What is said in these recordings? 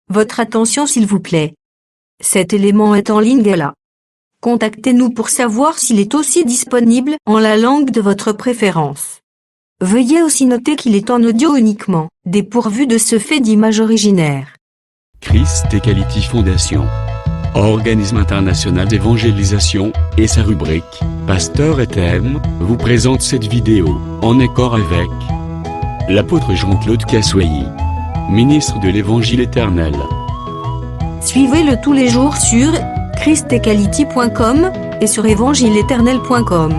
Votre attention s'il vous plaît. Cet élément est en ligne là. Contactez-nous pour savoir s'il est aussi disponible en la langue de votre préférence. Veuillez aussi noter qu'il est en audio uniquement, dépourvu de ce fait d'image originaire. Christ Equality Foundation, organisme international d'évangélisation, et sa rubrique Pasteur et thème vous présente cette vidéo en accord avec l'apôtre Jean-Claude Kassoyi, ministre de l'Évangile éternel. Suivez-le tous les jours sur christequality.com et sur évangileéternel.com.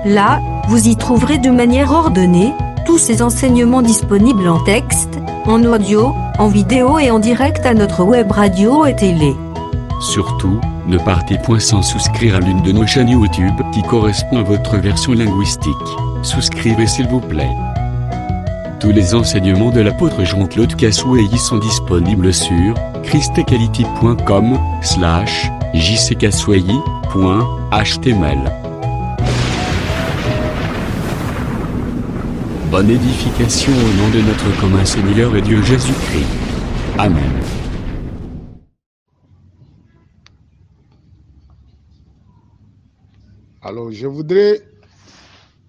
Là, vous y trouverez de manière ordonnée tous ces enseignements disponibles en texte, en audio, en vidéo et en direct à notre web radio et télé. Surtout, ne partez point sans souscrire à l'une de nos chaînes YouTube qui correspond à votre version linguistique. Souscrivez s'il vous plaît. Tous les enseignements de l'apôtre Jean-Claude Kassoyi sont disponibles sur christequality.com/jckassoyi.html. Bonne édification au nom de notre commun Seigneur et Dieu Jésus-Christ. Amen. Alors, je voudrais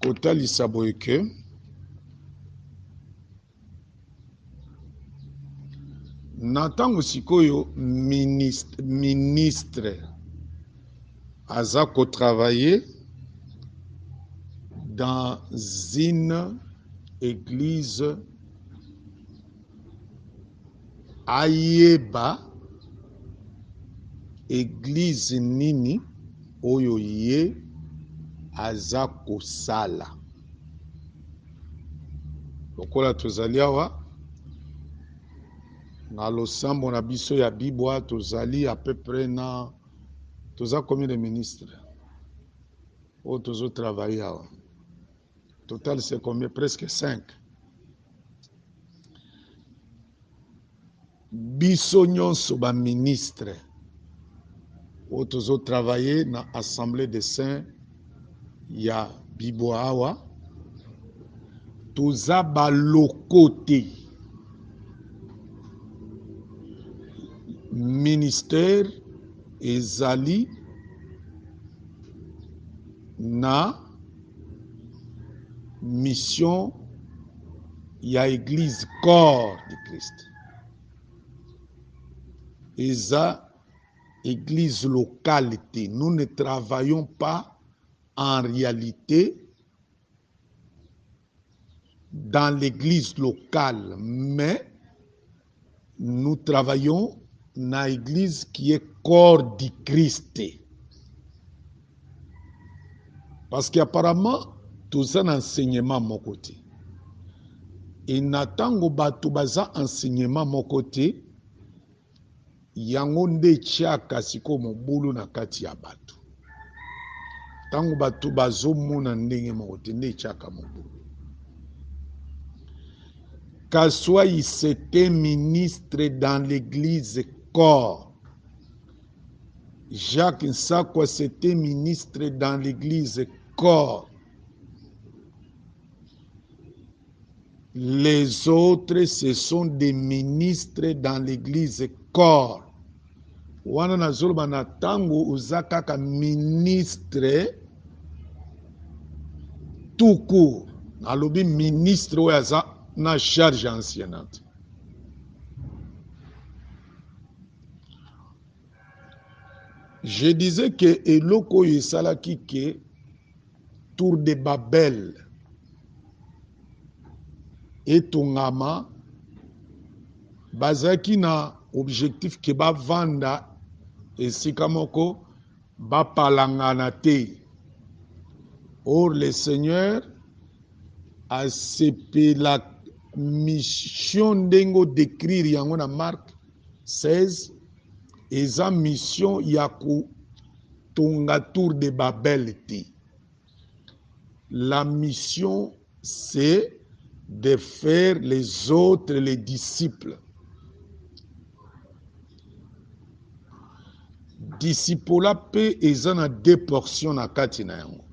Kota Lissaboyeke n'entend sikoyo ministre Azako travailler dans une église ayeba église nini oyo ye azako sala lokola tozali awa na losambo na biso ya bibwa tozali à peu près na toza combien de ministres oyo tozo travailler awa total c'est combien? Presque 5. Biso nyonso ba ministre oyo tozo travailler na assemblée des saints ya bibwa awa toza balokote ministère ezali na mission ya église corps de Christ. Eza église localité. Nous ne travaillons pas en réalité dans l'église locale, mais nous travaillons dans l'église qui est corps de Christ. Parce qu'apparemment, tout ça enseignement mon côté. Et natango batu baza enseignement mon côté, yango nde tiaka siko mobulu na kati ya batu. Tango batu bazo mona ndenge mon côté nde tiaka mobulu. Kassoyi c'était ministre dans l'église corps. Jacques Nsakwa c'était ministre dans l'église corps. Les autres, ce sont des ministres dans l'église corps. Wana nazoloba na tango uzakaka ministre tout court. Alobi ministre oyaza na charge anciennante. Je disais que eloko yesalaki ke tour de Babel etongama bazaki na objectif ke bavanda esika moko bapalangana te. Or le Seigneur a sepé la mission ndengo d'écrire yango na Marc 16 eza mission ya kotonga tour de Babel te. La mission c'est de faire les autres les disciples. Disciple pe eza na 2 portions na kati na yango.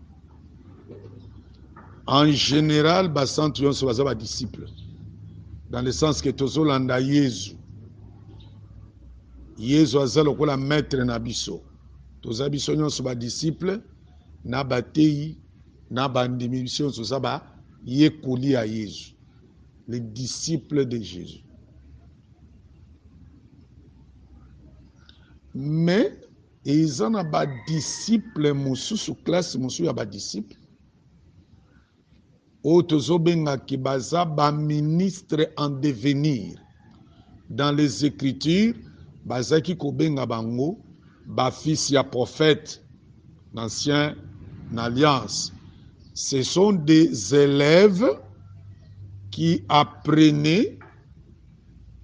En général, basantu yonso baza ba disciples. Dans le sens que tozolanda Yesu. Yesu aza lokola maître na biso. Toza biso nyonso ba disciple na batei na bandimi biso nyonso za ba yekoli ya Yesu. Les disciples de Jésus. Mais ils en ont ba disciples mosusu classe mosusu ya ba disciples. Otozo benga ki baza ba ministre en devenir. Dans les Écritures, bazaki ko benga bango ba fils ya prophète, l'ancienne alliance. Ce sont des élèves qui apprenaient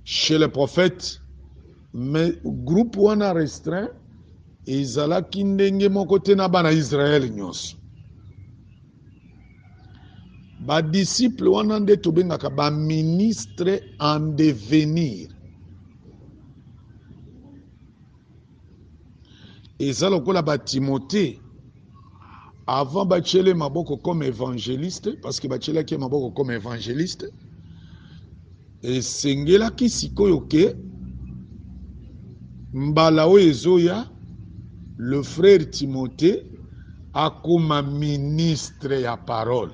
chez les prophètes, mais groupe wana restreint, ezalaki ndenge moko te na bana Israël nyonso. Ba disciple wana nde tobengaka ba ministre en devenir. Eza lokola ba Timothée, avant bachele maboko comme évangéliste, parce que bachele ki maboko comme évangéliste, et sengela ki sikoyo ke mbala oyo ezoya, le frère Timothée akoma ministre ya parole.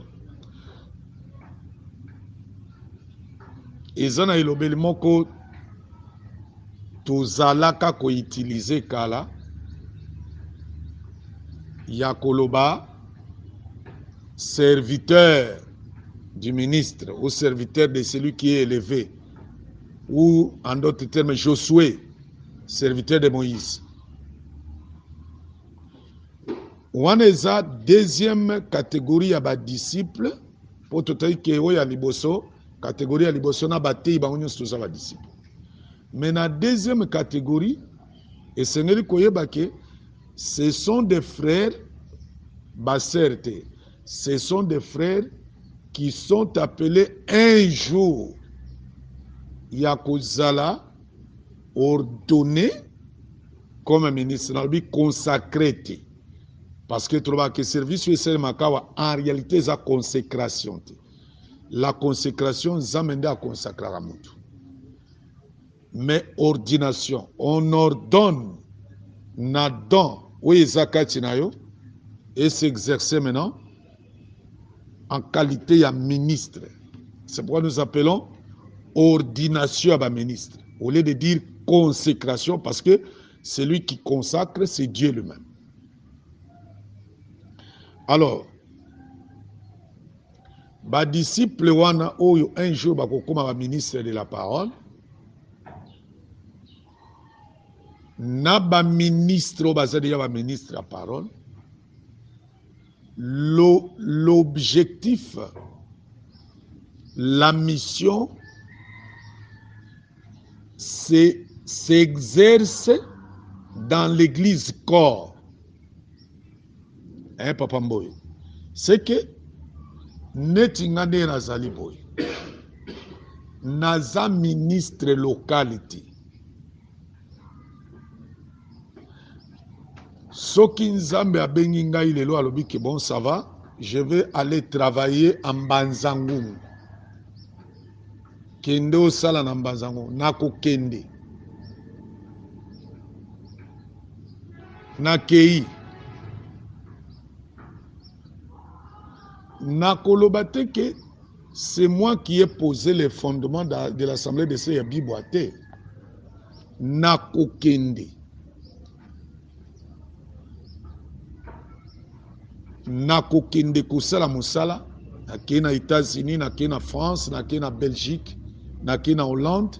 Eza na elobeli moko tozalaka ko utiliser kala ya koloba serviteur du ministre ou serviteur de celui qui est élevé, ou en d'autres termes Josué, serviteur de Moïse. Wana eza deuxième catégorie ya ba disciple, po totai ke oya liboso catégorie ya liboso na batei bango nyonso toza ba disciple. Mais na deuxième catégorie, esengeli koyeba ke ce sont des frères, baserte, ce sont des frères qui sont appelés un jour Yakozala ordonné comme ministre, consacré. Parce que trouva que service est makawa en réalité c'est consécration. La consécration zamende à consacrer à mutu. Mais ordination, on ordonne nadon oui zakati nayo et s'exercer maintenant en qualité de ministre. C'est pourquoi nous appelons ordination à ministre au lieu de dire consécration, parce que celui qui consacre c'est Dieu lui-même. Alors ba disciple wana oyo un jour bakokoma ba ministre de la parole, na ba ministre bazali ya ba ministre de la parole, l'objectif, la mission, c'est s'exercer dans l'église corps. Hein, Papa Mboy? C'est que netingane nazali boy. Naza ministre localité. Soki nzambe abengi ngai lelo alobi ke bon ça va, je vais aller travailler en Banzangungu. Kende osala na Banzangungu, nako kende. Nakei. Nakoloba te que c'est moi qui ai posé les fondements de l'Assemblée de Seyabi Boate. Nako kende. Nako kende kusala musala, nake na États-Unis, nake na France, nake na Belgique, nake na Hollande,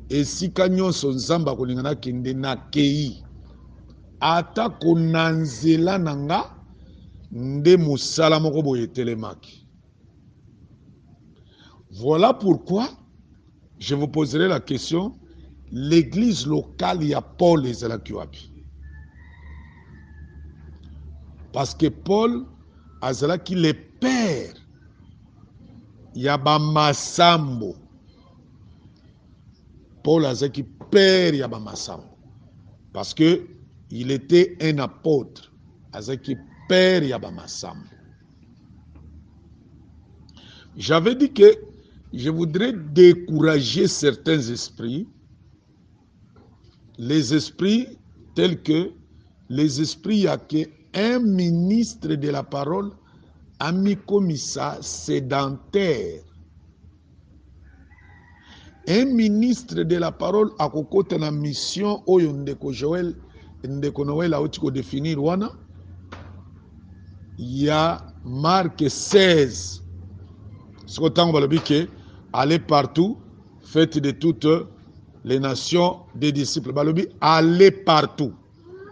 et si kanyon son zamba kolingana kende nakei. Ata konanzela nanga nde musala moko boye telemaki. Voilà pourquoi je vous poserai la question, l'église locale ya Paul ezalaki wapi? Parce que Paul azalaki le père ya ba masambo. Paul azalaki père ya ba masambo. Parce que il était un apôtre. Azalaki père ya ba masambo. J'avais dit que je voudrais décourager certains esprits les esprits tels que les esprits, il y a qu'un ministre de la parole a mis comme ça sédentaire. Un ministre de la parole a kokota na mission oyo ndeko Joël ndeko Noël a otiko définir wana. Il y a Marc 16. Ce qu'on va le dire, allez partout, faites de toutes les nations des disciples. Balobi, allez partout.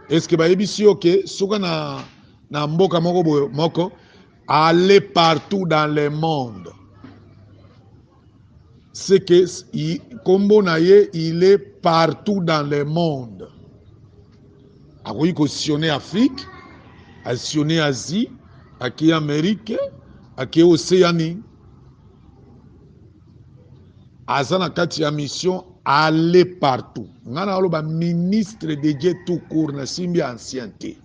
Est-ce que bayebi si ok, souka na mboka moko, allez partout dans le monde. C'est que Kombo Naye, il est partout dans le monde. Il a sillonné Afrique, a sillonné Asie, a Amérique, a Océanie. Azana kati ya mission aller partout. Ngana aloba ministre de Dieu tout court na simbi ancienneté.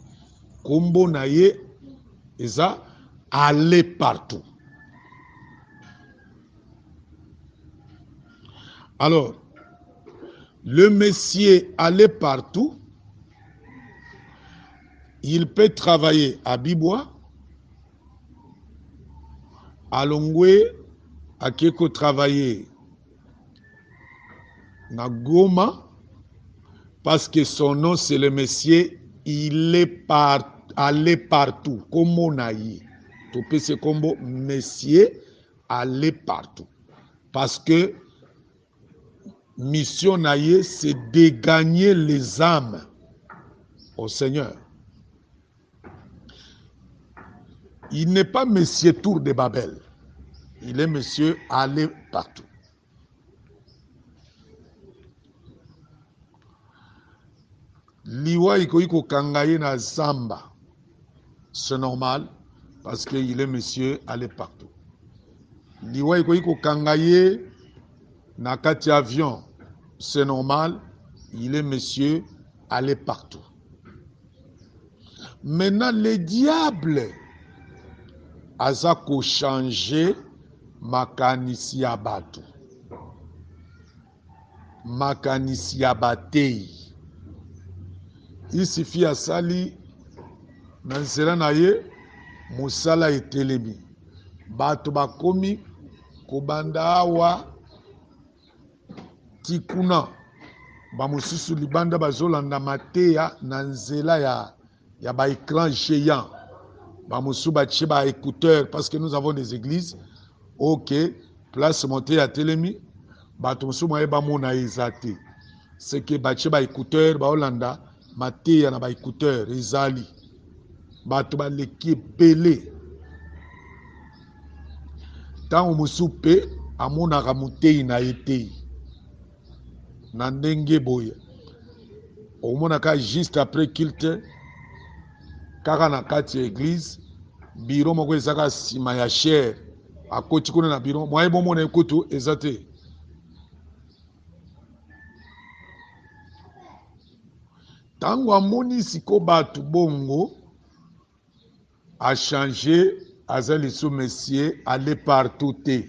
Kombo Naye, eza aller partout. Alors, le Messie allait partout. Il peut travailler à Bibois, à Longwe, à Keko travailler à Goma, parce que son nom c'est le Messie, il est allé partout, comme on a dit. Tu peux se combo Messie allait partout. Parce que mission naïe, c'est de gagner les âmes au Seigneur. Il n'est pas Monsieur Tour de Babel. Il est Monsieur aller partout. Liwa iko kangaye na zamba. C'est normal parce qu'il est Monsieur aller partout. Liwa iko kangaye na kati avion. C'est normal, il est Monsieur aller partout. Maintenant, le diable a changé makanisi ya batu. Makanisi ya batei. Il suffit à sali na nzela na ye musala etelemi. Batu bakomi kobanda awa tikuna bamususu libanda bazolanda mateya na nzela ya ba écran géant bamusu batie ba écouteurs parce que nous avons des églises OK place montée à telemi bato musu moye bamona ezate c'est que batie ba écouteurs baolanda mateya na ba écouteurs ezali bato baleki belé tango musu pe amonaka mutei na etei na ndenge boye omonaka juste après culte kaka na kati ya église biro moko ezaka sima ya chair akoti kuna na biro mwaye bomona ekutu eza te tango amoni siko bato bongo a changé aza lisu Messie aller partout te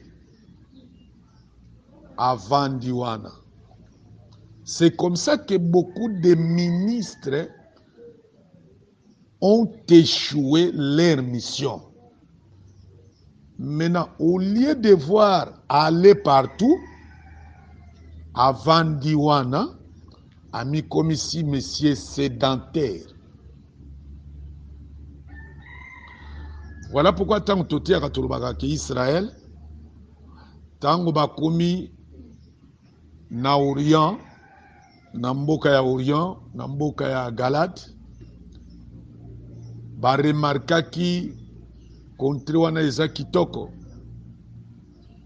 avant diwana. C'est comme ça que beaucoup de ministres ont échoué leur mission. Maintenant, au lieu de voir aller partout, avant Diwana, a mis comme ici Monsieur sédentaire. Voilà pourquoi tant que tu as Israël, tant que bakomi na Orient, na mboka ya Orient, na mboka ya Galate, ba remarquaki kontre wana eza kitoko.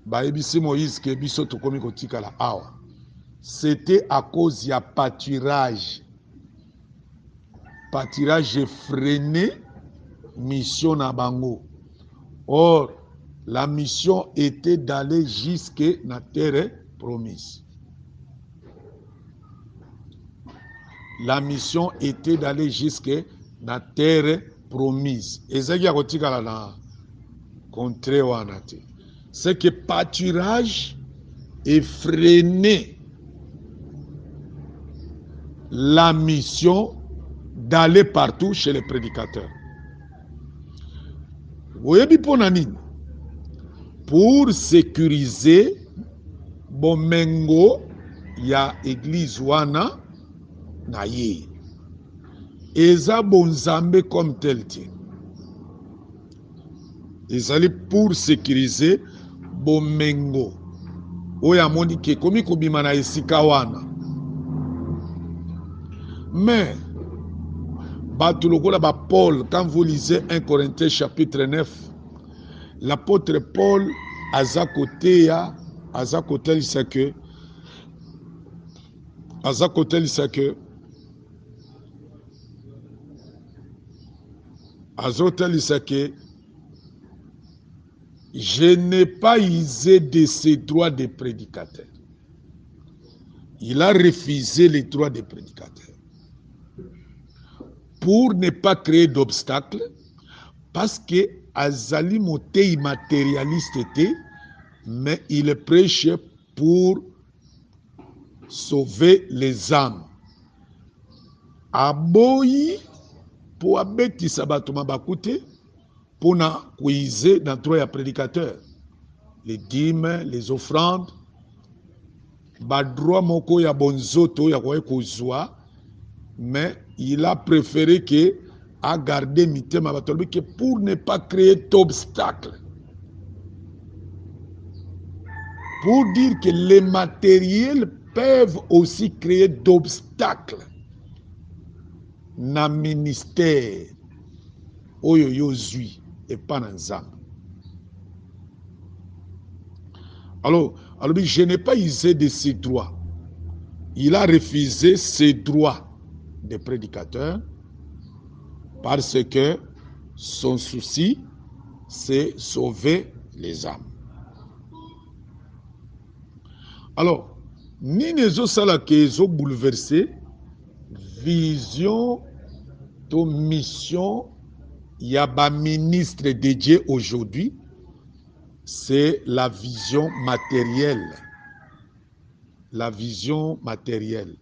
Ba ebisi Moïse ke biso tokomi kotikala awa. C'était à cause ya pâturage. Pâturage effréné mission na bango. Or, la mission était d'aller jusque na terre promise. La mission était d'aller jusque na terre promise. Ezaki ya kotikala na contre wana te. C'est que pâturage effréné. la mission d'aller partout chez les prédicateurs. Voyez Ponanine, pour sécuriser bomengo ya église wana na ye. Eza bonzambe comme tel tien. Ezali pour sécuriser bomengo. Oya moni ke komi kobima na esika wana. Mais bato lokola ba Paul, quand vous lisez 1 Corinthiens chapitre 9, l'apôtre Paul aza côté lisake je n'ai pas usé de ces droits de prédicateur. Il a refusé les droits des prédicateurs pour ne pas créer d'obstacles, parce que azali motei matérialiste était, mais il prêchait pour sauver les âmes. Aboyi pour abetisa bato mabakute pour na kuize dans droit ya prédicateur. Les dîmes, les offrandes, ba droit moko ya bonzoto ya kwa kozwa, mais il a préféré que à garder mitema batolobi que pour ne pas créer d'obstacles. Pour dire que les matériels peuvent aussi créer d'obstacles na ministère oyo yozui et pas dans Nzambe. Alors, je n'ai pas usé de ses droits. Il a refusé ses droits de prédicateur parce que son souci, c'est sauver les âmes. Alors, ni nezo sala kezo bouleverser vision to mission ya ba ministre de Dieu aujourd'hui, c'est la vision matérielle. La vision matérielle.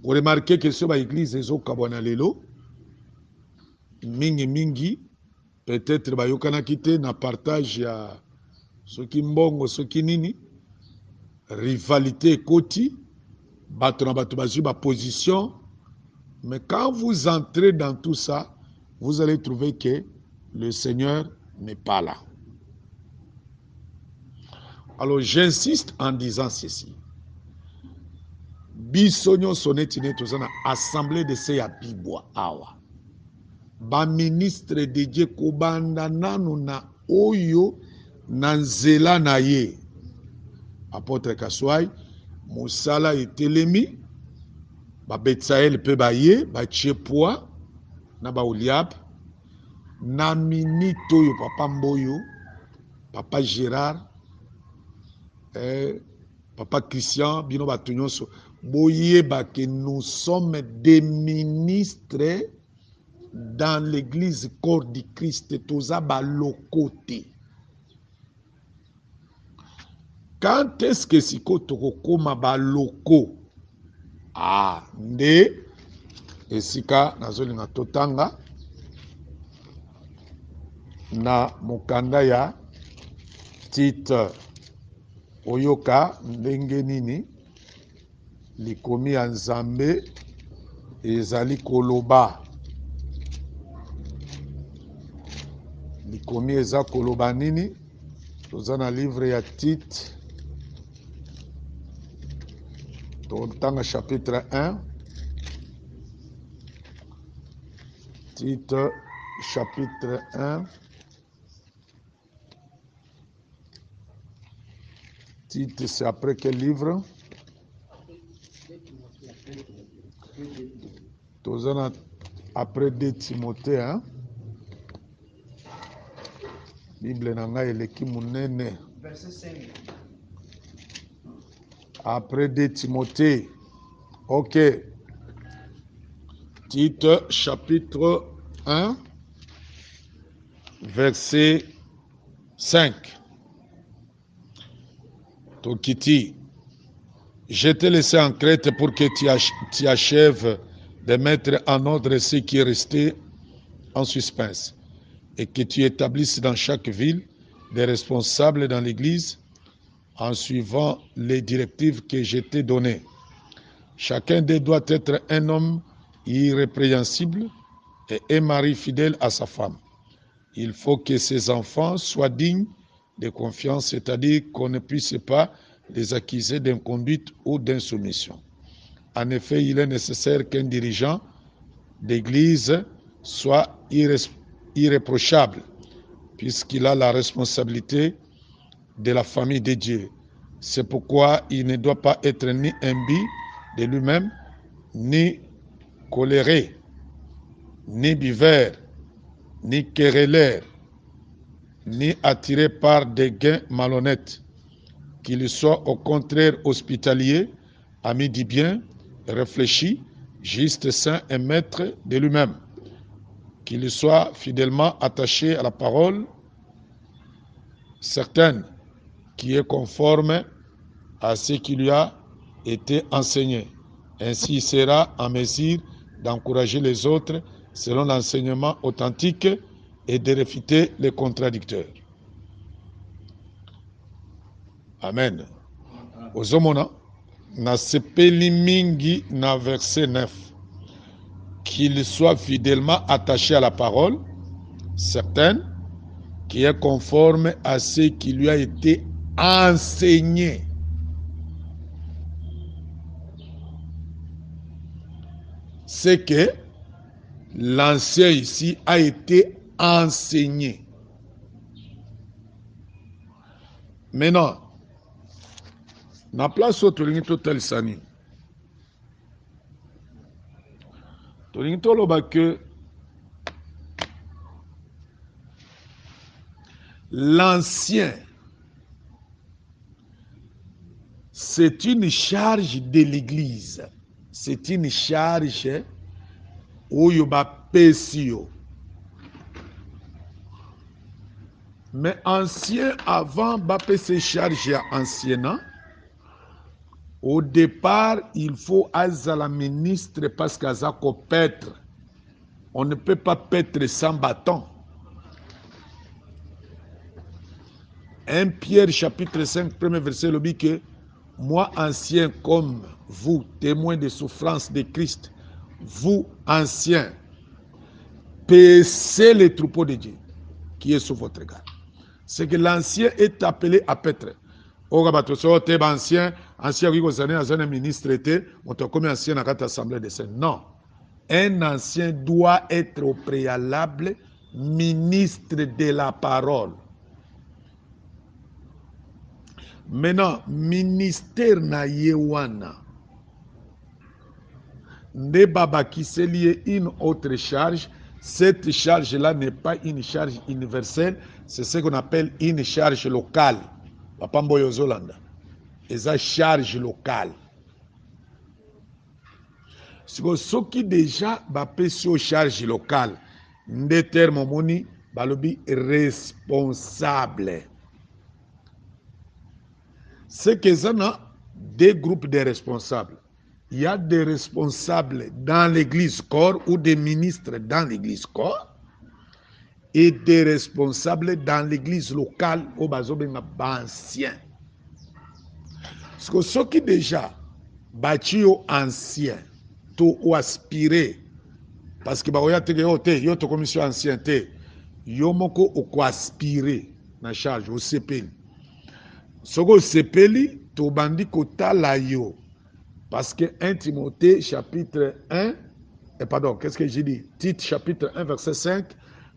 Vous remarquez que sur l'église ezo kabwana lelo mingi peut-être bayokana kite na partage ya soki mbongo soki nini rivalité koti bato na bato bazui ba position, mais quand vous entrez dans tout ça, vous allez trouver que le Seigneur n'est pas là. Alors j'insiste en disant ceci. Bisonyo sonetine tozana assemblée de seya bibwa awa. Ba ministre de Dieu kobanda nanu na oyo na nzela na ye. Apôtre Kaswai, Moussala et Telemi, ba Betsaël pe ba ye, ba Tchepwa, na ba Oliab, na minito yo papa Mboyo, papa Gérard, papa Christian, bino batunyoso, boye ba que nous sommes des ministres dans l'église corps du Christ, toza ba lokote. Quand est-ce que siko tokokoma ba loko? Ah, nde esika nazolinga totanga na mokanda ya Tite oyoka ndenge nini likomi ya Nzambe ezali koloba. Likomi eza koloba nini? Toza na livre ya Tite totanga chapitre 1. Tite chapitre 1. Tite, c'est après quel livre? Tozana après 2 Timothée, hein? Bible nanga eleki munene. Verset 5. Après 2 Timothée. Ok. Tite chapitre 1, verset 5. Tokiti. Je t'ai laissé en Crète pour que tu achèves de mettre en ordre ce qui est resté en suspens et que tu établisses dans chaque ville des responsables dans l'Église en suivant les directives que je t'ai données. Chacun d'eux doit être un homme irrépréhensible et un mari fidèle à sa femme. Il faut que ses enfants soient dignes de confiance, c'est-à-dire qu'on ne puisse pas les accuser d'inconduite ou d'insoumission. En effet, il est nécessaire qu'un dirigeant d'église soit irréprochable, puisqu'il a la responsabilité de la famille de Dieu. C'est pourquoi il ne doit pas être ni imbu de lui-même, ni coléré, ni buveur, ni querelleur, ni attiré par des gains malhonnêtes. Qu'il soit au contraire hospitalier, ami du bien, réfléchi, juste, saint et maître de lui-même. Qu'il soit fidèlement attaché à la parole certaine, qui est conforme à ce qui lui a été enseigné. Ainsi, il sera en mesure d'encourager les autres selon l'enseignement authentique et de réfuter les contradicteurs. Amen. Ozomona, na sepeli mingi na verset 9. Qu'il soit fidèlement attaché à la parole certaine, qui est conforme à ce qui lui a été enseigné. C'est que l'ancien ici a été enseigné. Maintenant, na place où tolingi total sani, tolingi toloba que l'ancien, c'est une charge de l'Église. C'est une charge oyo bapesi yo. Mais ancien, avant bapesi charge ya ancien, au départ, il faut azala ministre parce qu'aza ko paître. On ne peut pas paître sans bâton. 1 Pierre chapitre 5, premier verset, le dit que moi, ancien comme vous, témoins des souffrances de Christ, vous, anciens, paissez les troupeaux de Dieu qui est sous votre garde. C'est que l'ancien est appelé à paître. Ancien, ancien ministre était, on t'a comme ancien dans l'Assemblée des saints. Non. Un ancien doit être au préalable ministre de la parole. Maintenant, ministère na yewana. Ne baba qui s'est lié une autre charge. Cette charge-là n'est pas une charge universelle, c'est ce qu'on appelle une charge locale. Papa Mboyo Zolanda. Et ça, charge locale. Ce qui déjà bapé sur charge locale, des termes moni, balobi responsable. C'est que ça a des groupes de responsables. Il y a des responsables dans l'église corps ou des ministres dans l'église corps et des responsables dans l'église locale au bazobenga ancien. Parce que ceux qui déjà bâti au ancien, tout ou aspiré, parce que baoya te yote yo to commission ancienneté, yo moko o ko aspiré na charge au sepeli. Soko sepeli to bandi kotala yo. Parce que 1 Timothée chapitre 1, pardon, qu'est-ce que j'ai dit? Tite chapitre 1 verset 5,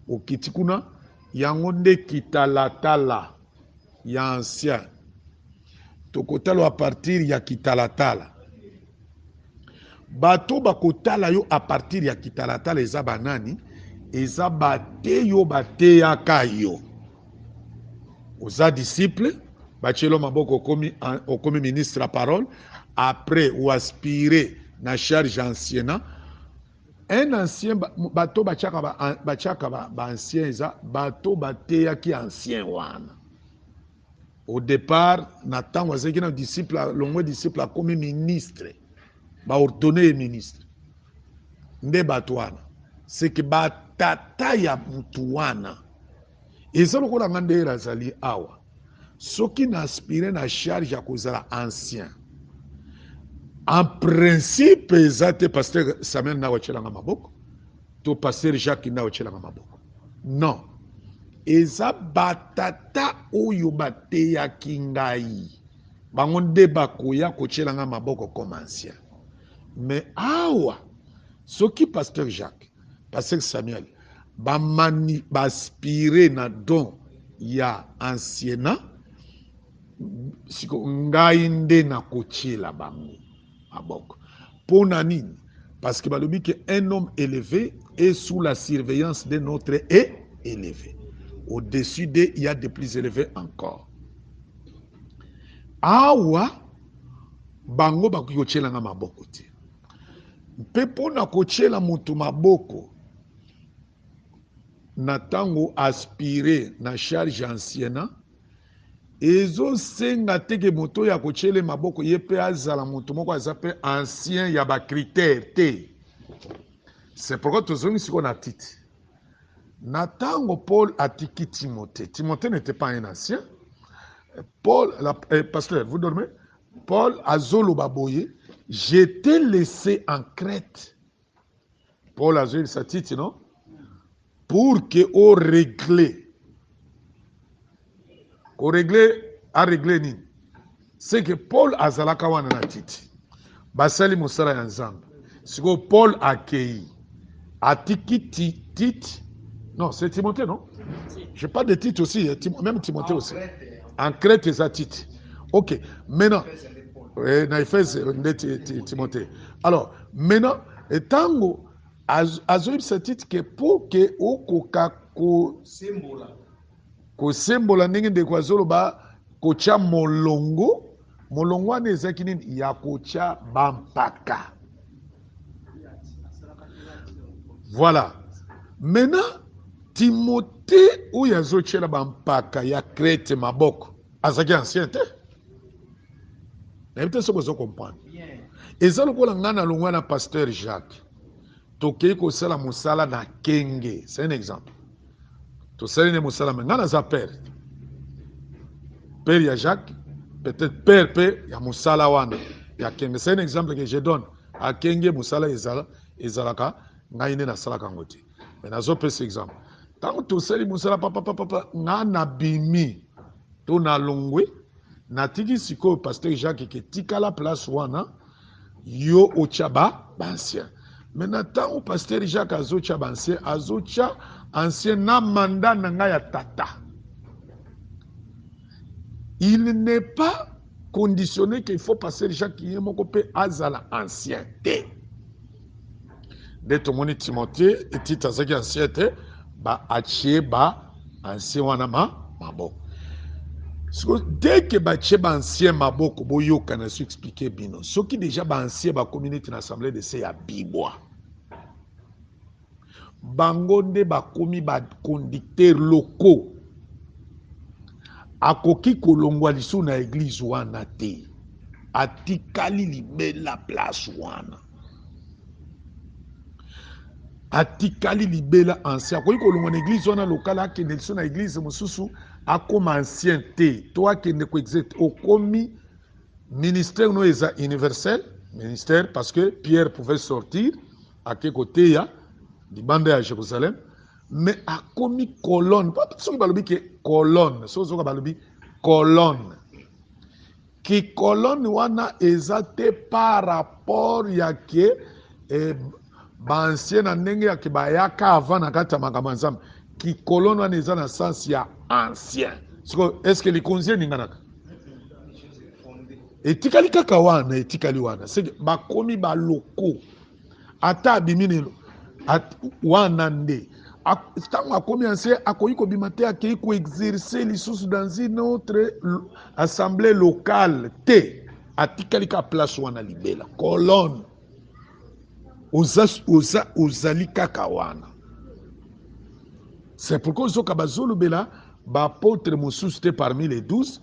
au Kitikuna, yangonde kitalatala, ya ancien. Tokotalo à partir ya kitalatala. Bato bakotala yo à partir ya kitalatala eza banani, eza bate yo bate ya kayo. Oza disciple, bachelo maboko komi ministre la parole, après ou aspirer na charge ancienne. Un ancien bateau bachaka ba ancien eza bateau bateya ki ancien wana au départ Nathan wazaki na disciple longo disciple comme ministre ba ordonné ministre nde batwana c'est que batata ya mutuwana eza lokola ngande razali awa soki na aspiré na charge ya kozala ancien en principe eza te pasteur Samuel na wachelanga maboko to pasteur Jacques na wachelanga maboko non eza batata oyo bateyaki ngai bango nde bakoya kochelanga maboko comme ancien mais awa soki pasteur Jacques pasteur Samuel baspire na don ya anciena siko ngai nde na kochela bango maboko pona nini parce que balobi que un homme élevé est sous la surveillance d'un autre élevé. Au-dessus d'eux, il y a des plus élevés encore. Awa bango bakuyochela nga maboko te. Pepo na kochela mutu maboko na tango aspiré na charge ancienne ezo senga teke moto ya kochele maboko ye pe azala mutu moko azape ancien ya ba critère te. C'est pourquoi tozongi siko na titi. Natango Paul atiki Timothée. Timothée n'était pas un ancien. Paul, pasteur, vous dormez? Paul Azolo Baboye, j'étais laissé en Crète. Paul Azolo sa titi, non? Pour que on réglé. Qu'on réglé, à régler ni. C'est que Paul Azalaka wana na titi. Basali Moussala Yanzamba. C'est que Paul accueilli. Atiki titi. Non, c'est Timothée, non? Je parle de titre aussi, même Timothée aussi. En Crète, c'est ça titre. Ok, maintenant, Timothée. Alors, maintenant, tango, azoïb ce titre que pour que au koka ko sembola ndenge de kwazolo ba kocha molongo wana ezaki nini ya kocha bampaka. Voilà. Maintenant, Timothée ou yazochela bampaka ya Crète maboko azaki ancien te. N'importe ce que vous comprenez. Et ça le kola ngana longwa na pasteur Jacques. Tokei ko sala musala na kenge, c'est un exemple. To sala ne musala ngana za père. Père ya Jacques, peut-être père ya musala wana ya kenge. C'est un exemple que je donne. A kenge musala ezalaka ngaine na sala kangote. Mais nazo pe cet exemple. Tant to sali musala papa ngana bimi to na longwe na tiki siko pasteur Jacques ke tika la place wana yo ochaba ancien. Maintenant tant pasteur Jacques azocha ancien na mandat na ya tata. Il n'est pas conditionné qu'il faut passer Jacques yemoko pe azala ancien te. De tomoni Timothée et Tite azaki ancien te ba achie ba ancien wana maboko. So dès que ba achie ba ancien maboko boyoka na su expliquer bino. Soki déjà ba ancien ba communauté na assemblée de se ya bibwa. Bango nde ba komi ba conducteurs locaux. Akoki kolongwa lisu na église wana te. Atikali libela place wana. Atikali libela ancien. Akoki kolongwa na église wana lokala akende lisu na église mosusu akoma ancien te. Toi kende ko exact okomi ministère no eza universel. Ministère parce que Pierre pouvait sortir à quel côté ya di bande à Jérusalem. Mais a commis colonne, pas ce que balobi que colonne, ce que balobi colonne. Qui colonne wana ezate par rapport ya ke ba ancien na ndenge ya ke ba yaka avant na kata makambo qui colonne wana eza na sens ya ancien. Est-ce que les conseils ninganaka? Etikali kaka wana etikali wana c'est ba komi ba loko ata bimini wana nde tant à combien c'est à quoi il faut exercer les sources dans une autre assemblée locale T à tikalika place wana libela colonne ozalika kawana. C'est pourquoi zo kabazolo bela ba apôtre mosusu te parmi les 12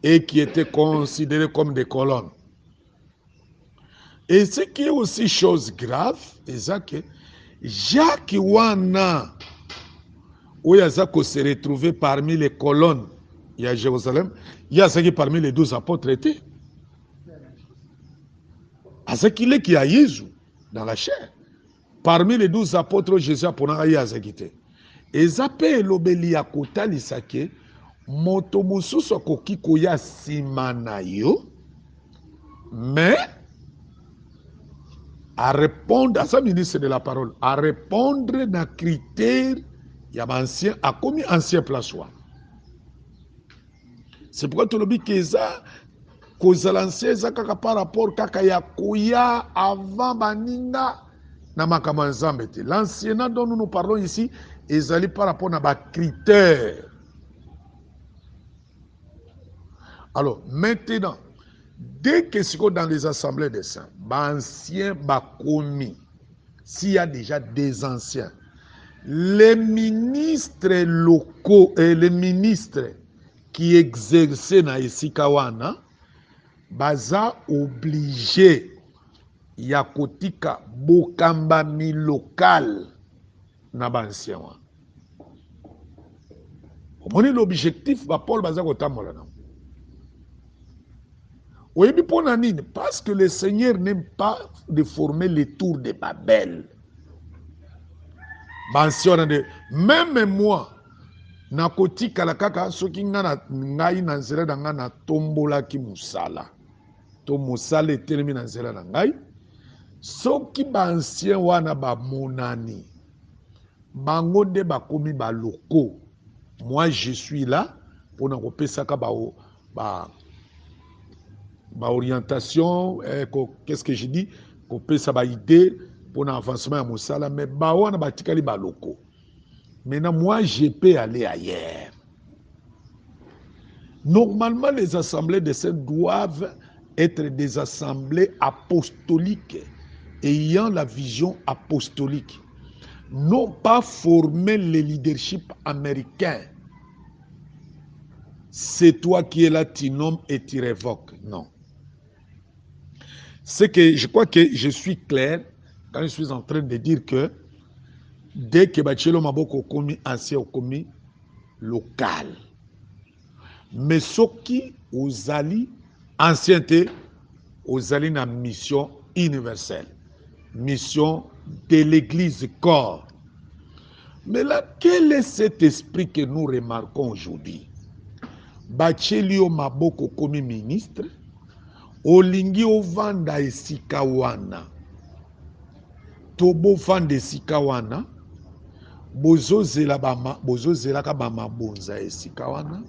et qui étaient considérés comme des colonnes. Et ce qui est aussi chose grave, c'est que Jacques Wana, où il y a ça qui s'est retrouvé parmi les colonnes, il y a Jérusalem, il y a ça qui parmi les 12 apôtres étaient. À ce qu'il est qui a Jésus dans la chair. Parmi les 12 apôtres, Jésus a pour y a ça qui était. Et ça peut l'obéli à kota l'isake, motomusu sokoki koya simanayo, mais à répondre à sa ministre de la parole, à répondre dans critères, il y a ancien, à combien ancien place. C'est pourquoi tu le dis que ça, kozalancé ça kaka par rapport kaka ya koya avant baninga na makambo te. L'ancien dont nous parlons ici, ils allaient par rapport à des critères. Alors maintenant, dès que c'est dans les assemblées des saints, anciens commis, s'il y a déjà des anciens, les ministres locaux et les ministres qui exerçaient dans Esikawana, baza obligé ya kotika bokambami local na bancien. Omoni l'objectif ba Paul baza kotambola na. Oui, parce que le Seigneur n'aime pas de former les tours de Babel. Même moi, nakoti kalakaka soki nga ngai na nzela na nga na tombola ki musala. To musala etelemi na nzela na ngai. Soki bancien wana ba monani. Bango de bakomi ba loko. Moi je suis là pour nakopesaka ba orientation, qu'est-ce que je dis, qu'on peut ça idée pour l'avancement à Moussala, mais on a batikali baloko. Maintenant, moi, je peux aller ailleurs. Normalement, les assemblées de saints doivent être des assemblées apostoliques, ayant la vision apostolique. Non pas former le leadership américain. C'est toi qui es là, tu nommes et tu révoques. Non. C'est que je crois que je suis clair quand je suis en train de dire que dès que Bachelo Maboko commis ancien commis local, mais ce qui aux alliés ancienneté aux alliés na mission universelle, mission de l'Église corps. Mais là, quel est cet esprit que nous remarquons aujourd'hui? Bachelio Maboko commis ministre, olingi ovanda esika wana tobo fanda esika wana bozozela ka bamabonza esika wana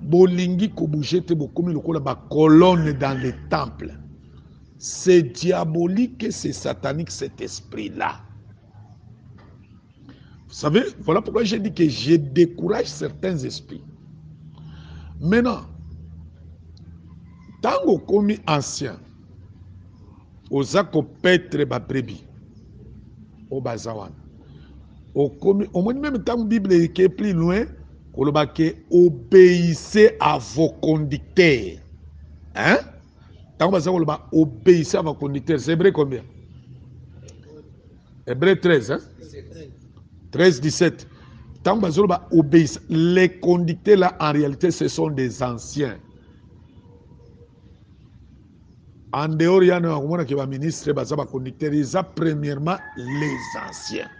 bolingi kobouge te bokomi lokola ba colonne dans les temples. C'est diabolique, c'est satanique cet esprit-là. Vous savez, voilà pourquoi j'ai dit que je décourage certains esprits. Maintenant, tango komi ancien, ozako petre ba prébi, au bazawan. Au moins même tant Bible qui est plus loin, kolobake obéissez à vos conducteurs. Hein? Tant bazawan koloba obéissez à vos conducteurs. C'est Hébreu combien? Hébreu 13, hein? 13, 17. Tant bazawan obéissez. Les conducteurs là, en réalité, ce sont des anciens. En dehors, il y a un ministre conducteur, ils ont premièrement les anciens.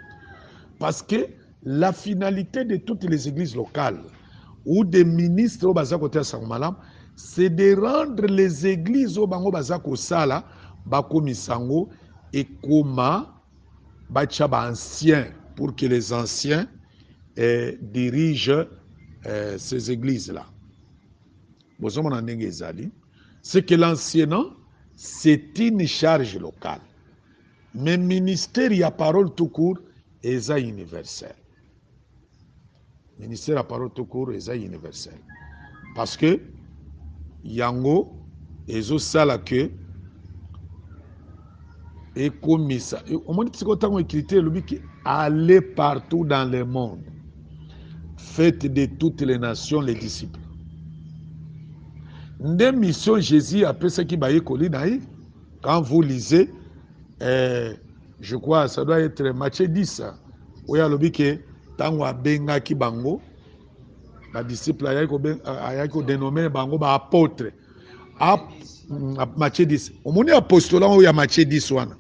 Parce que la finalité de toutes les églises locales ou des ministres au Bazakote Sangmalam, c'est de rendre les églises au Bango Bazako Sala, Bakomisango et Koma, Bachaba anciens, pour que les anciens dirigent ces églises-là. C'est que l'ancien, c'est une charge locale. Mais ministère, il y a parole tout court, et ça universel. Ministère à parole tout court, et ça universel. Parce que, yango, et ça là que, et comme ça, au moins, c'est quand on écrit le but qui allez partout dans le monde, faites de toutes les nations les disciples. Nde mission Jésus après ce qui baye kolinaï. Quand vous lisez, je crois ça doit être Matthieu 10. Où il y a le bique tangwa benga ki bango. La disciple a ko dénommé bango ba apôtre. Matthieu 10. Au moni apostolat où il y a Matthieu 10 wana.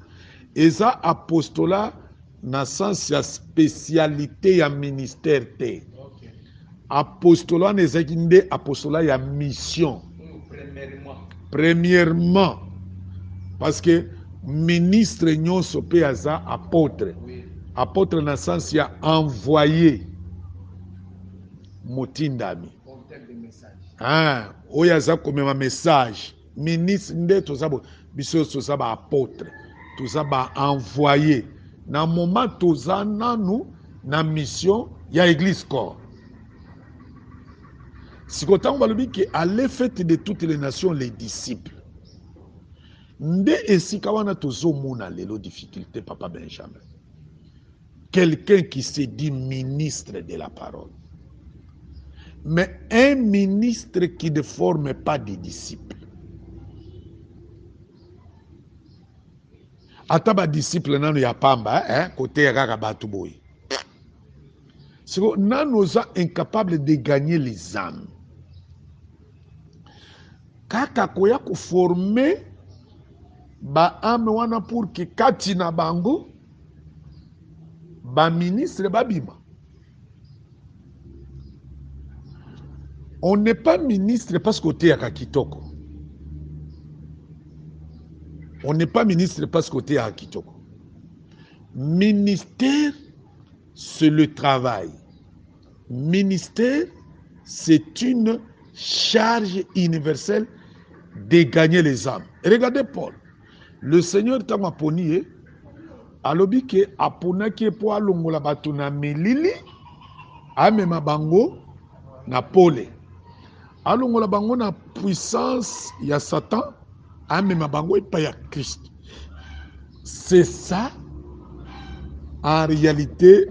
Et ça apostolat na sens ya spécialité ya ministère te. Apostolat nezaki nde apostolat ya mission. Premièrement, parce que ministre nyonso pe aza apôtre. Apôtre na sens ya envoyé motindami. Ah, oyo aza komema message. Ministre nde tozabo biso toza ba apôtre, toza ba envoyé. Na moment toza nanu na mission ya église corps. Si kotango balobi ke allez faites de toutes les nations les disciples. Nde esika wana tozomona lelo difficulté papa Benjamin. Quelqu'un qui se dit ministre de la parole. Mais un ministre qui ne forme pas des disciples. Ata ba disciple nanu ya pamba côté ya kaka batu boy. Siko nanu za incapable de gagner les âmes. Kaka koya ko former ba ame wana pour que kati na bango ba ministre babima. On n'est pas ministre parce que tu es à Kitoko. On n'est pas ministre parce que tu es à Kitoko. Ministère, c'est le travail. Ministère, c'est une charge universelle de gagner les âmes. Et regardez Paul. Le Seigneur t'a poni alobi ke apona ke po alongola bato na melili amema bango na pole. Alongola bango na puissance ya Satan amema bango epa ya Christ. C'est ça en réalité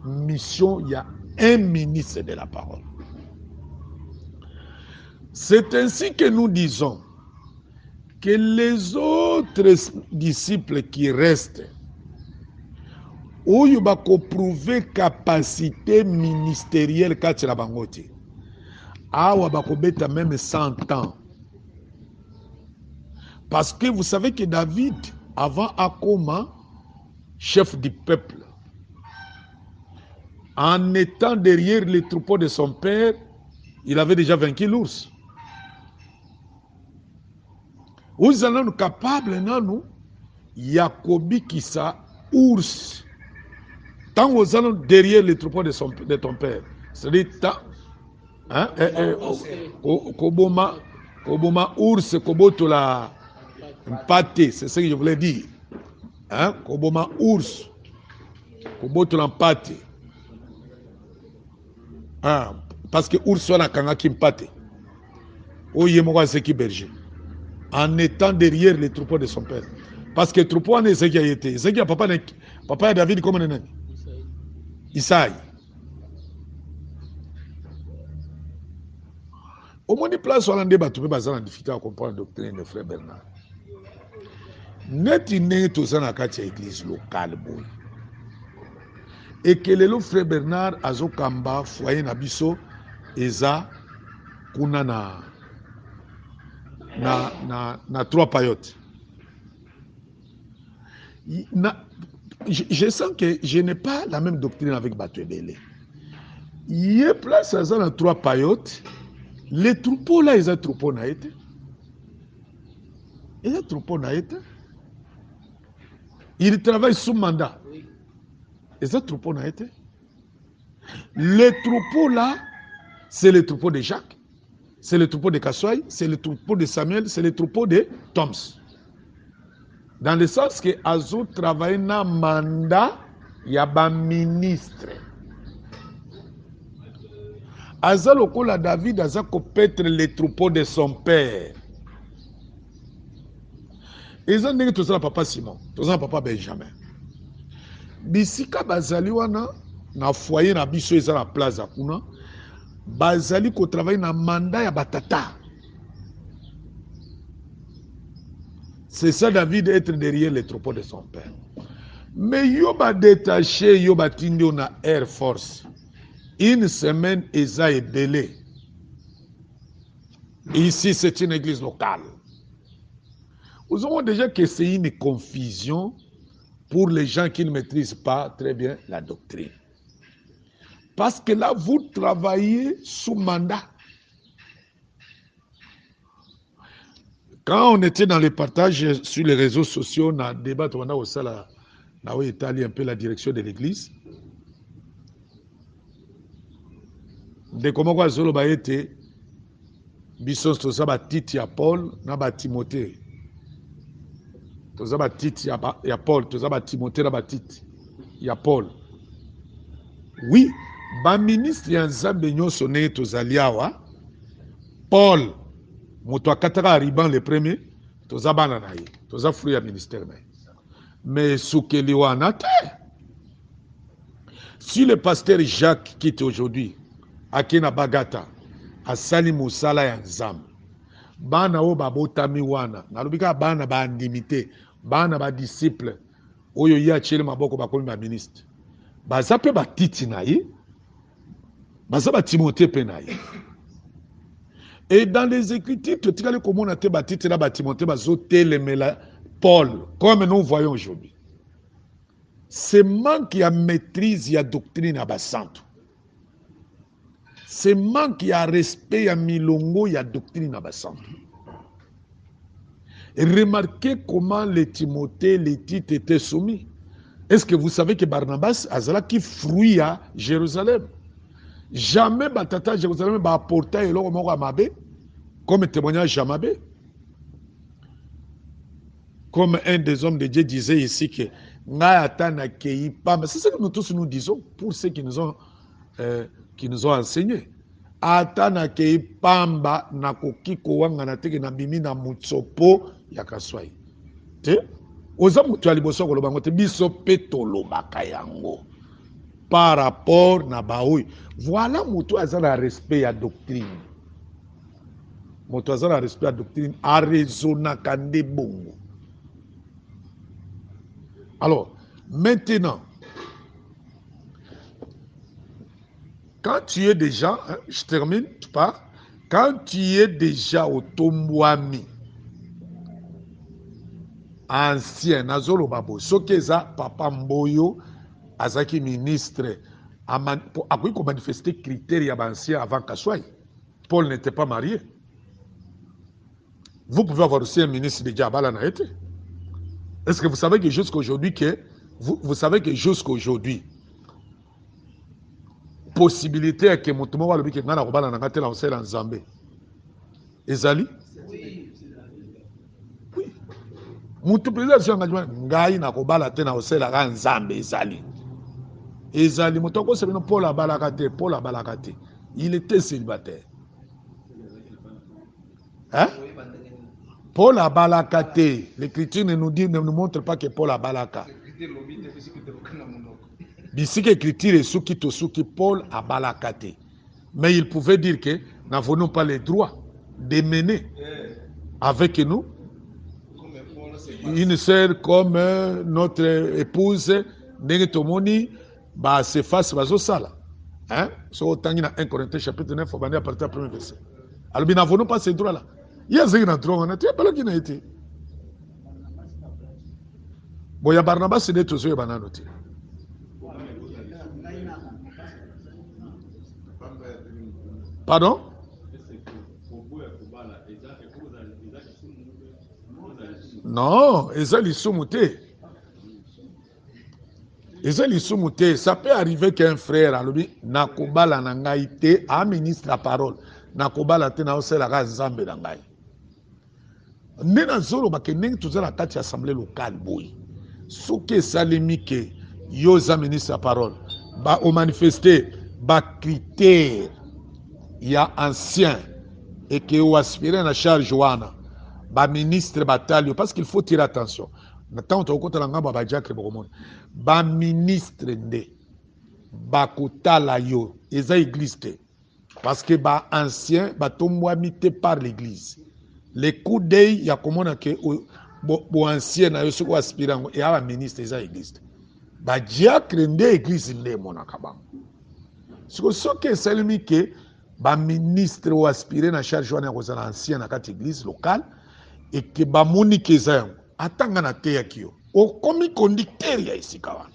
mission il y a un ministre de la parole. C'est ainsi que nous disons que les autres disciples qui restent, où il va prouver capacité ministérielle quand tu l'as bangoté, awa bakobeta même 100 ans. Parce que vous savez que David, avant Akoma, chef du peuple, en étant derrière les troupeaux de son père, il avait déjà vaincu l'ours. Vous allez nous capables, non, Yacobi qui ça, ours. Tant vous allez derrière les troupeaux de ton père, c'est-à-dire, hein, Koboma ours, Koboto la pâté, c'est ce que je voulais dire. Hein, Koboma ours, Koboto la pâté. Hein, parce que ours soit la kanga qui pâté. Oye moi c'est qui berger. En étant derrière les troupeaux de son père. Parce que troupeau n'est ce qui a été. Ce qui a papa David comme un ennemi. Isaïe. Au moins, place où on a débat, tu peux pas en difficulté à comprendre la doctrine de frère Bernard. Net il tout ça dans la église locale. Et que le frère Bernard a zo kamba foyer na biso eza kuna na trois paillotes. Je sens que je n'ai pas la même doctrine avec Batuebele. Il y a place à ça dans trois paillotes. Les troupeaux là, ils ont troupeaux na été. Ils ont troupeaux na été. Ils travaillent sous mandat. Ils ont troupeaux na été. Les troupeaux là, c'est les troupeaux de Jacques. C'est le troupeau de Kassoy, c'est le troupeau de Samuel, c'est le troupeau de Toms. Dans le sens que Azo travaille dans le mandat, il y a un ministre. Aza lokola David aza kopêtre les troupeaux de son père. Ils ont dit tout ça papa Simon, tout ça papa Benjamin. Bisika bazali wana na foyer na biso eza la plaza kuna. Bazali ko travailler na mandat ya batata. C'est ça David, être derrière les troupeaux de son père. Mais yoba détaché, yoba tindi on a Air Force. Une semaine, Eza est belé. Ici, c'est une église locale. Nous avons déjà que c'est une confusion pour les gens qui ne maîtrisent pas très bien la doctrine. Parce que là, vous travaillez sous mandat. Quand on était dans les partages sur les réseaux sociaux, on a débattu, on a aussi un peu la direction de l'église. De comment quoi zolo ba été bisos to ça ba titi ya Paul na ba Timothée. To ça ba titi ya Paul, to ça ba Timothée na ba titi ya Paul. Oui, ba ministre ya Nzambe nyonso ne to zaliawa. Paul moto akataka riban le premier, to za bana na ye, to za fruit ya ministère na. Mais soukeli wana te. Si le pasteur Jacques quitte aujourd'hui Akina Bagata, asali musala ya Nzambe. Bana o babotami wana, nalobika bana ba andimité, bana ba disciple, oyo ya chele maboko bakomi ba ministre. Baza pe ba titi na ye, baza ba Timothée pe na ye. Et dans les Écritures, tu as comment on a ba titi na ba Timothée bazo telemela Paul, comme nous voyons aujourd'hui. C'est manque ya maîtrise ya doctrine à basanto. C'est manque ya respect ya milongo ya doctrine à basanto. Remarquez comment les Timothée, les Tite étaient soumis. Est-ce que vous savez que Barnabas a qui fruit à Jérusalem? Jamais Batata Jérusalem va apporter et l'homme Amabé comme témoignage Amabé. Comme un des hommes de Dieu disait ici que c'est ce que nous tous nous disons pour ceux qui nous ont enseigné. Atana kei pamba na kokiko wanga na teke na bimi na mutsopo ya kaswai. Te oza mutu ya liboso koloba ngote biso peto lobaka yango par rapport na baoui. Voilà mutu azala respect ya doctrine. Mutu azala respect ya doctrine a raisonna kande bongo. Alors, maintenant, quand tu es déjà, je termine, tu pars, quand tu es déjà au Tombouami, ancien, Nazolo Babo, Sokeza, Papa Mboyo, Azaki ministre, a manifesté critères ancien avant Kassoy. Paul n'était pas marié. Vous pouvez avoir aussi un ministre de Djabala n'a été. Est-ce que vous savez que jusqu'à aujourd'hui, vous savez que jusqu'à aujourd'hui, possibilité à que mon tomo le biki ngana kobala na ngatela osela nzambe ezali oui mutu président sanga ngai na kobala te na osela ka nzambe ezali mutu ko sebino Paul abalaka te il était célibataire hein Paul abalaka te l'écriture ne nous montre pas que Paul abalaka. Bisiki écriture et souki to souki Paul a balakate. Mais il pouvait dire que nous n'avons pas le droit de mener avec nous une sœur comme notre épouse Negetomoni bah se face bazo sala. Hein? So tangina 1 Corinthiens chapitre 9 à partir du premier verset. Alors nous n'avons pas ce droit là. Il y a un droit on a pas là qui n'a été. Bon ya Barnabas c'est des tous bananoté. Pardon? Non, ça peut arriver qu'un frère a lui nakobala nangaite a ministre la parole nakobala te na osela ka nzambe na ngai. Nena zolo bakendenge tozala kati assemblée locale boy. Soke salemi ke yoza ministre la parole ba o manifester ba critère il y a ancien et qui ont aspiré à la charge wana ba ministre batalio parce qu'il faut tirer attention tant on compte la ngamba ba Jacques Bokomon ba ministre nde ba kotala yo eza église te parce que ba ancien ba tombwa mité par l'église les coups d'œil ya komona que bo ancien na yo soko aspirant et aba ministre eza église ba diacre nde église nde monaka bango siko soki esalemi ke ba ministre ou aspiré na charge wana ya kozala ancien na kati église locale et ke bamoni ke eza yango atanga na teyaki yo okomi conducteur ya esika wana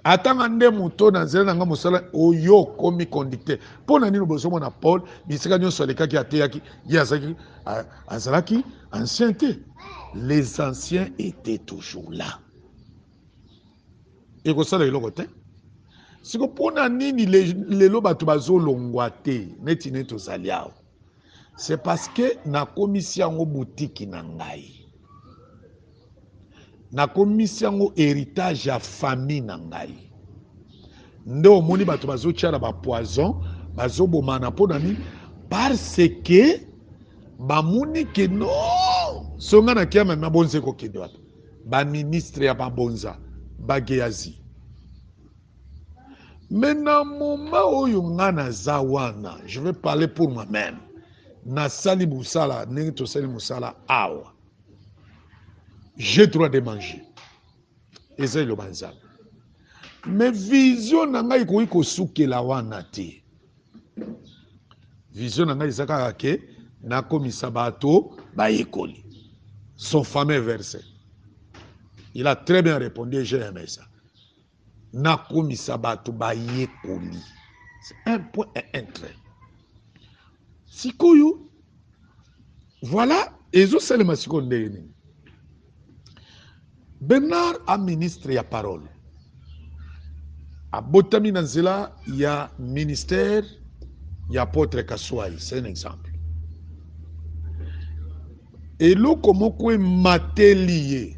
atanga nde moto na nzela nanga mosala oyo okomi conducteur mpo na nini bozomona Paul bisika nyonso alekaki ateyaki ye azalaki ancien te les anciens étaient toujours là ekosala eloko te siko mpo na nini lelo bato bazolongwa te neti neti tozali awa c'est parce que nakomisi yango butiki na ngai nakomisi yango héritage ya famille na ngai nde omoni bato bazotiala bapoison bazobomana mpo na nini parce que bamoni ke no songa na kiama mabonza ekokende wapi baministre ya babonza bageyazi mais na moma oyo nga naza wana je vais parler pour moi-même nasali musala ndenge tosali musala awa j'ai droit de manger eza eloba nzambe mais vision na ngai ekoki kosukela wana te vision na ngai eza kaka ke nakomisa bato bayekoli son fameux verset il a très bien répondu j'ai aimé ça nakomisa bato bayekoli c'est un point et un trait sikoyo voilà ezosalema sikoyo ndenge nini Bernard a ministre ya parole abotami na nzela ya ministère ya apôtre Kaswai c'est un exemple eloko moko emateli ye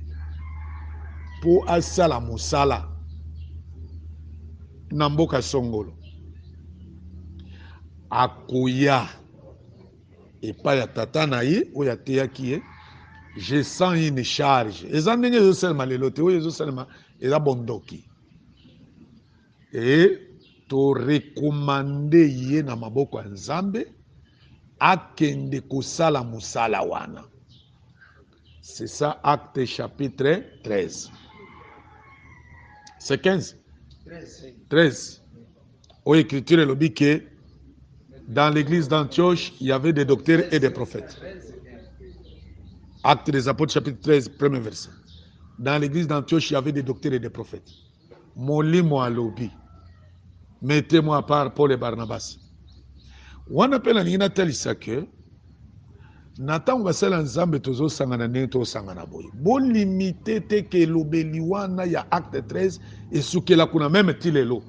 mpo asala mosala na mboka songolo akoya epai ya tata na ye oyo ateyaki ye je sens une charge eza ndenge ezosalema lelo te oyo ezosalema eza bondoki e torekomande ye na maboko ya nzambe akende kosala mosala wana c'est ça acte chapitre 13 c'est 15 13 oyo écriture elobi ke dans l'église d'Antioche il y avait des docteurs et des prophètes. Actes des apôtres chapitre 13 premier verset. Dans l'église d'Antioche il y avait des docteurs et des prophètes. Molimo alobi mettez-moi à part Paul et Barnabas. Wana pena nina telisa ke natango basala nzambe tozosangana ndenge tozosangana boye bolimite te ke elobeli wana ya acte 13 esukela kuna meme ti lelo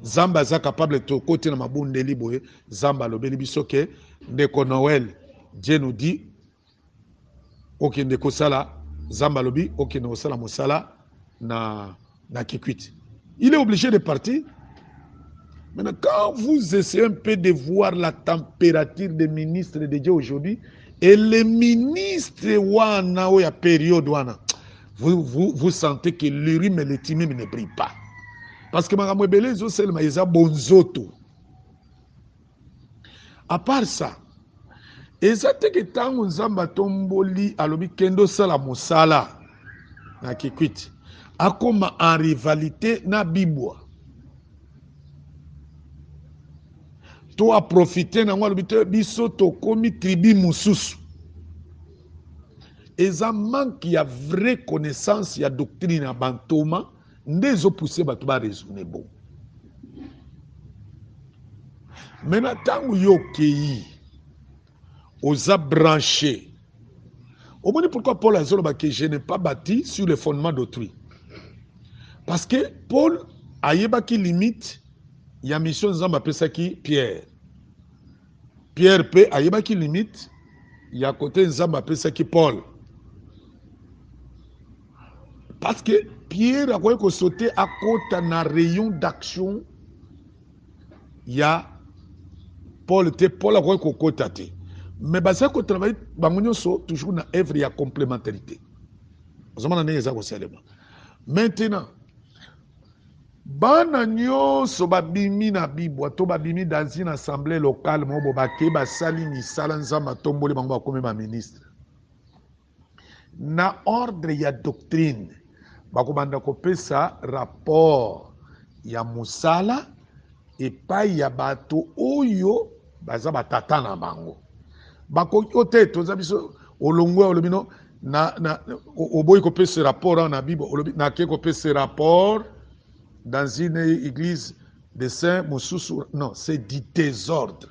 nzambe aza capable tokoti na mabundeli boye nzambe alobeli biso ke ndeko Noël Dieu nous dit okende kosala nzambe alobi okende kosala mosala na kikwiti il est obligé de partir. Maintenant, quand vous essayez un peu de voir la température des ministres de Dieu aujourd'hui, et les ministres wana ou ya période wana, vous sentez que l'urim et le timim ne brillent pas. Parce que makambo ebele zo selema eza bonzoto. À part ça, eza te ke tango nzamba tomboli alobi kendo sala mosala na kikwiti. Akoma en rivalité na bibwa. To a profité na ngwa lobite biso to komi tribu mususu. Eza manque ya vraie connaissance ya doctrine ya bantoma ndezo pousser bato ba raisonner bon. Maintenant tangu yo kei oza branché. Au moins pourquoi Paul a dit que je n'ai pas bâti sur le fondement d'autrui. Parce que Paul a yebaki limite ya mission nzamba pesa ki Pierre. Pierre pe a yebaki limite ya côté nzamba pesa ki Paul. Parce que Pierre a quoi sauter à côté na rayon d'action ya Paul te Paul a quoi côté te. Mais basa ko travailler bangonyo so toujours na œuvre ya complémentarité. Ozomana ndenge za ko selema. Maintenant bana nyonso babimi na bibwa to babimi dans une assemblée locale mo bobake basali misala nzamba tomboli bango bakome ba ministre na ordre ya doctrine bakobanda kopesa rapport ya musala epai ya bato oyo baza batata na bango bakoki ote toza biso olongwe olobino na oboyi kopesa rapport na Bible olobi na ke kopesa rapport dans une église de saint mosusu non c'est du désordre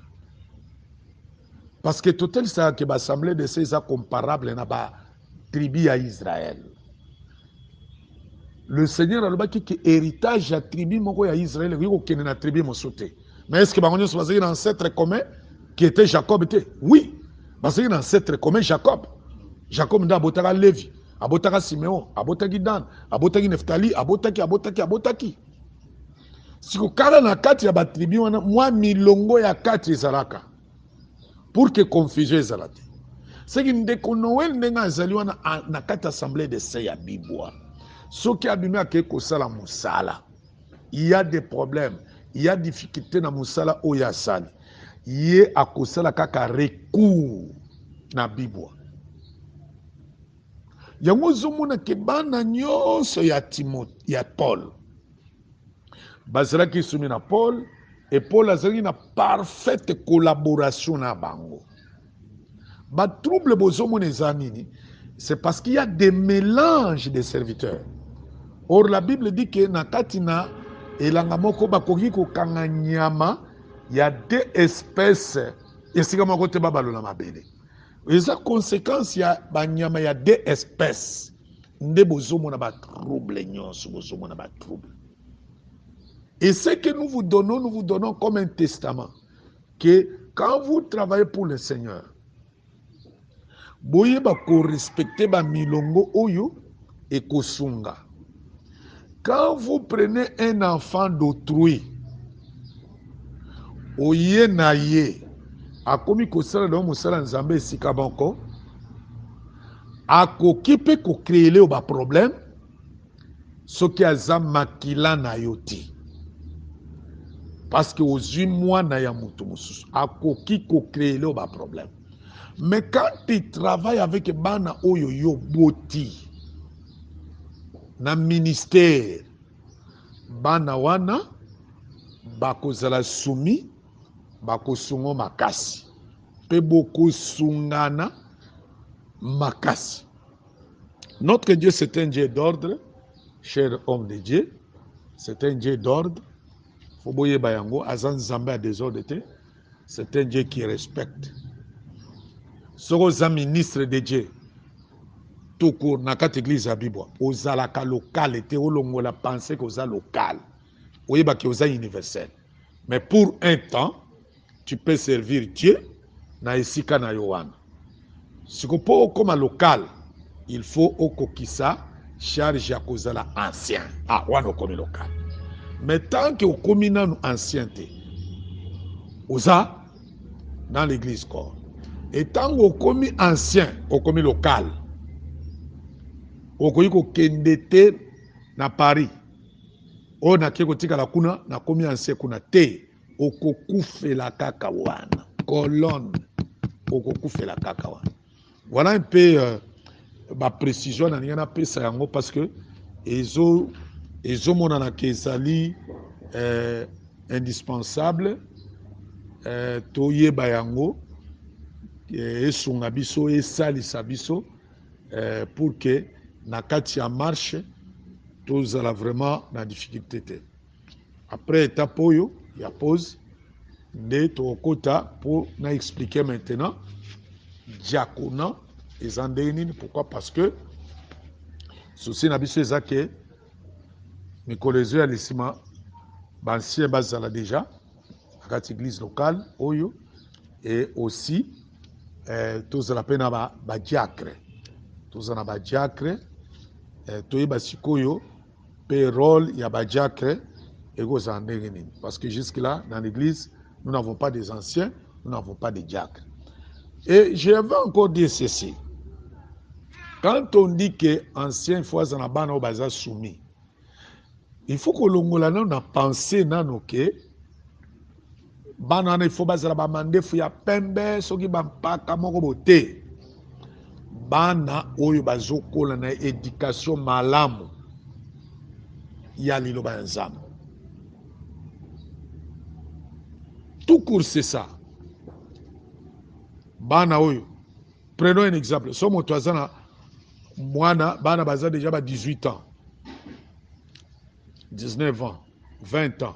parce que totel ça que l'assemblée de ces comparable na ba tribu à Israël. Le Seigneur a dit que héritage à tribu moko ya Israël oui ko na tribu mosote. Mais est-ce que bangonyo so bazaki na ancêtre commun qui était Jacob était? Oui. Bazaki na ancêtre commun Jacob. Jacob nda abotaka Lévi, abotaka Simeon, abotaki Dan, abotaki Neftali, abotaki. Siko kala na kati ya ba tribu wana mwa milongo ya kati ezalaka. Pour que confusion ezalate. C'est que ndeko Noël ndenga azali wana na kati assemblée de saints ya Bibwa. Soki abimi ake kosala musala. Il y a des problèmes, il y a des difficultés na musala oyo asali. Ye akosala kaka recours na Bibwa. Yango zomona ke bana nyonso ya Timothée ya Paul. Bazalaki soumis na Paul et Paul azalaki na parfaite collaboration na bango. Ba trouble bozomona ezanini, c'est parce qu'il y a des mélanges de serviteurs. Or la Bible dit que na katina elanga moko bakoki kokanga nyama ya deux espèces esika moko te babalo na mabele. Eza conséquence ya banyama ya deux espèces. Nde bozomona ba trouble nyonso bozomona ba trouble. Et ce que nous vous donnons comme un testament, que quand vous travaillez pour le Seigneur, boye ba ko respecter ba milongo oyo et kosunga. Quand vous prenez un enfant d'autrui, oye na ye, akomi kosala do musala nzambe esika banko, akoki pe ko créer le ba problème, soki aza makila na yoti. Parce que aux mois na ya mutu mususu akoki ko créer le ba problème. Mais quand tu travailles avec bana oyo yo boti na ministère bana wana bakozala soumis bakosungo makasi pe boko sungana makasi. Notre Dieu c'est un Dieu d'ordre, cher homme de Dieu, c'est un Dieu d'ordre. Foboye bayango azan zambé à désordre, c'est un Dieu qui respecte. Soroza ministre de Dieu tout court na kat église à Bibwa ozalaka local était olongo la pensée que oza local oyeba que oza universel, mais pour un temps tu peux servir Dieu na esika na yowana siko po comme local il faut okokisa charge ya kozala ancien wana comme local. Mais tant que okomi nanu ancienneté oza dans l'église corps. Et tant qu'on commis ancien, on commis local, on commis kendete na Paris, on a keko tika la kuna na commis ancien kuna te, on kokufe la kakawana, colonne, on kokufe la kakawana. Voilà un peu ma précision na ningana pe sayango parce que ezo mona na kezali indispensable toye bayango. Esunga biso esalisa biso pour que na kati ya marche tozala vraiment na difficulté te. Après étape oyo ya pause nde tokota pour na expliquer maintenant diaconat ezandeni nini. Pourquoi? Parce que souci na biso eza ke mikolo ezo ya lisima bancien bazala déjà na kati église locale oyo et aussi tozala pe na ba diacre tozala ba diacre toyeba sikoyo pe rôle ya ba diacre ekozala ndenge nini, parce que jusque là dans l'église nous n'avons pas des anciens, nous n'avons pas des diacres. Et je vais encore dire ceci, quand on dit que ancien il faut azana bana baza soumis, il faut que longola na penser nano ke bana il faut bazala ba mandefu ya pembe soki ba mpaka moko bote bana oyo bazokola na éducation malamu ya liloba ya Nzambe. Tout court c'est ça. Bana oyo, prenons un exemple. Somo toazana mwana bana baza déjà ba 18 ans, 19 ans, 20 ans.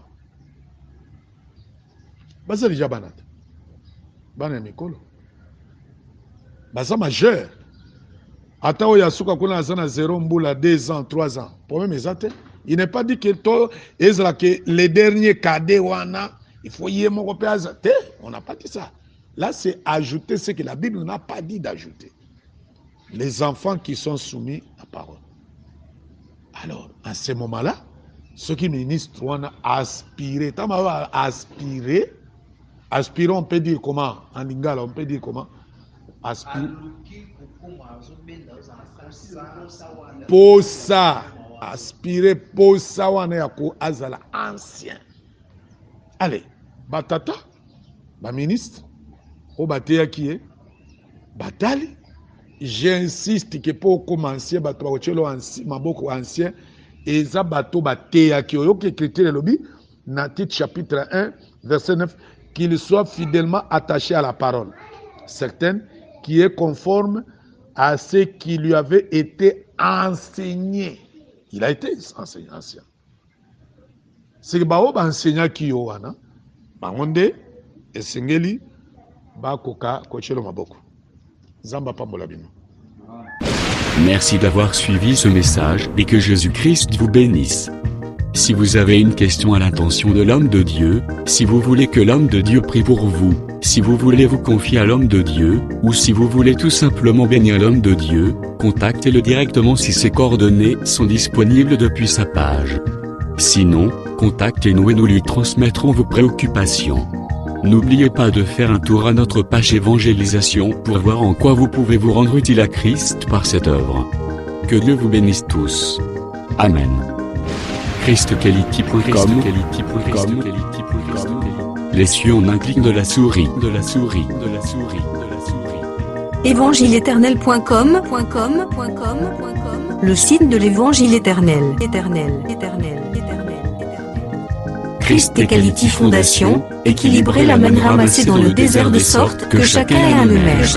Baza déjà bana ya mikolo. Baza majeur. Ata oyo asuka kuna aza na 0 mbula 2 ans, 3 ans. Problème ezate. Il n'est pas dit que to ezala que les derniers cadets wana il faut y moko pe azate. On n'a pas dit ça. Là c'est ajouter ce que la Bible n'a pas dit d'ajouter. Les enfants qui sont soumis à parole. Alors, à ce moment-là, ceux qui ministrent wana aspirer, aspirer, on peut dire comment en lingala, on peut dire comment aspirer. Posa, aspirer posa wana yako azala ancien. Allez, batata, ba ministre, o bateya qui est batali. J'insiste que pour commencer bato bakotelo maboko ancien eza bato bateya qui oyo que écriture lobby na titre chapitre 1 verset 9 qu'il soit fidèlement attaché à la parole certaine qui est conforme à ce qui lui avait été enseigné. Il a été enseigné ancien. C'est que bao ba enseignant qui yo wana bangonde esengeli ba koka kotelo maboko. Merci d'avoir suivi ce message et que Jésus-Christ vous bénisse. Si vous avez une question à l'intention de l'homme de Dieu, si vous voulez que l'homme de Dieu prie pour vous, si vous voulez vous confier à l'homme de Dieu, ou si vous voulez tout simplement bénir l'homme de Dieu, contactez-le directement si ses coordonnées sont disponibles depuis sa page. Sinon, contactez-nous et nous lui transmettrons vos préoccupations. N'oubliez pas de faire un tour à notre page évangélisation pour voir en quoi vous pouvez vous rendre utile à Christ par cette œuvre. Que Dieu vous bénisse tous. Amen. ChristQuality.com. Les cieux en un clic de la souris. Évangile-éternel.com, le site de l'évangile éternel. Christ Equality Fondation, équilibrer la manne ramassée dans le désert de sorte que chacun ait un le maire.